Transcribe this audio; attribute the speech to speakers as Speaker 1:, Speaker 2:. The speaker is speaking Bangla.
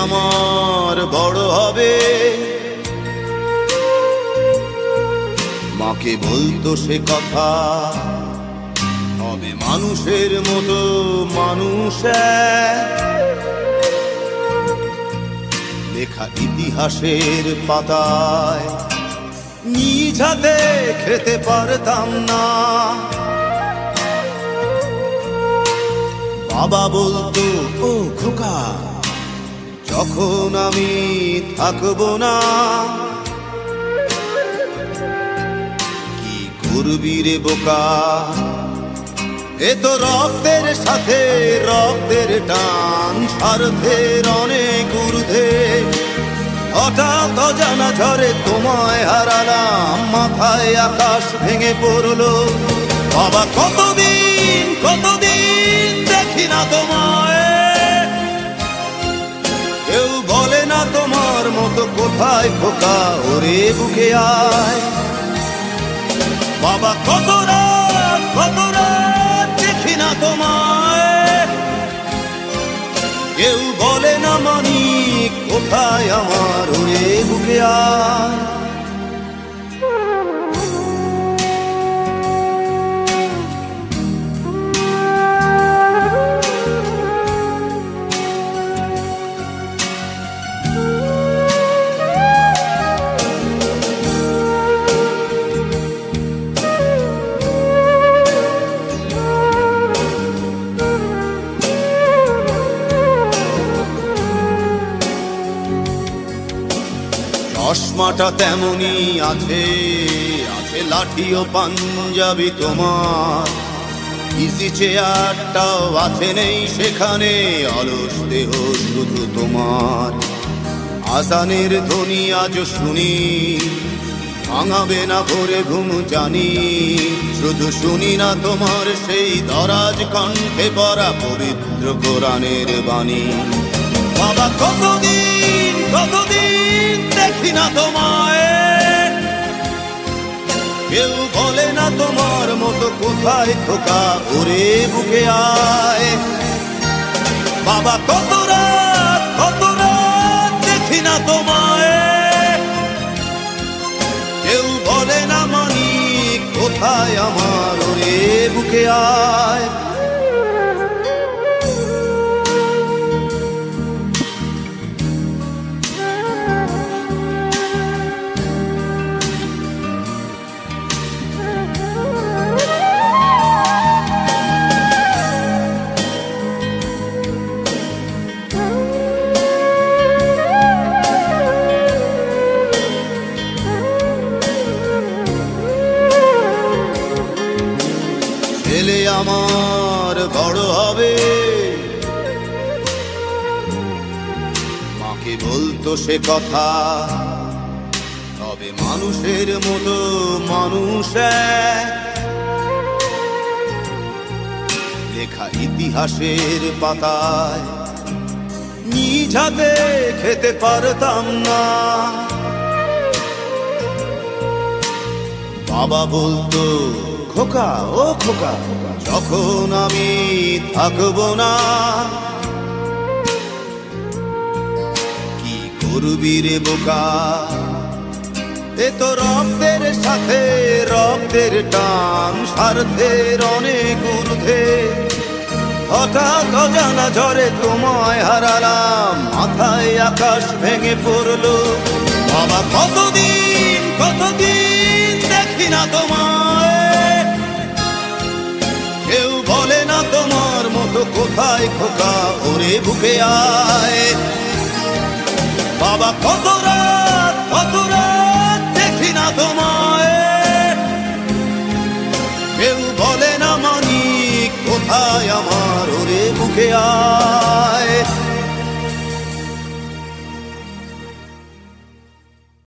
Speaker 1: আমার বড় হবে। মাকে বলতো সে কথা, হবে মানুষের মতো মানুষ। লেখা ইতিহাসের পাতায় নিজ হাতে খেতে পারতাম না। বাবা বলতো, ও খোকা, যখন আমি থাকবো না, কি করবি রে বোকা, এ তো রক্তের সাথে রক্তের টান, স্বার্থের অনেক ঊর্ধ্বে। হঠাৎ অজানা ঝড়ে তোমায় হারালাম, মাথায় আকাশ ভেঙে পড়লো। বাবা কতদিন কতদিন দেখি না তোমায়, কেউ বলে না তোমার মতো কোথায় খোকা, ওরে বুকে আয়। বাবা কত রাত দেখি না তোমায়, কেউ বলে না মানি কোথায় আমার, ওরে বুকে আয়। চশমাটা তেমনি আছে, আছে লাঠি ও পাঞ্জাবি তোমার। ইজি চেয়ারটাও আছে, নেই সেখানে অলস দেহ শুধু তোমার। আজানের ধ্বনি আজ শুনি, ভাঙাবে না ভোরে ঘুম জানি। শুধু শুনি না তোমার সেই দরাজ কণ্ঠে পড়া পবিত্র কোরআনের বাণী। বাবা কতদিন কতদিন দেখি না তোমায়, কেউ বলে না তোমার মতো কোথায় খোকা, ওরে বুকে আয়। বাবা কত রাত দেখি না তোমায়, কেউ বলে না মানি কোথায় আমার, ওরে বুকে আয়। ছেলে আমার বড় হবে, মাকে বলতো সে কথা, হবে মানুষের মতো মানুষ। লেখা ইতিহাসের পাতায় নিজ হাতে খেতে পারতাম না। বাবা বলতো, খোকা ও খোকা, যখন আমি থাকবো না, কি করবি রে বোকা, এ তো রক্তের সাথে রক্তের টান, স্বার্থের অনেক ঊর্ধ্বে। হঠাৎ অজানা ঝড়ে তোমায় হারালাম, মাথায় আকাশ ভেঙে পড়লো। বাবা কতদিন কতদিন দেখি না তোমায়, কেউ বলে না তোমার মতো কোথায় খোকা, ওরে বুকে আয়। বাবা কত রাত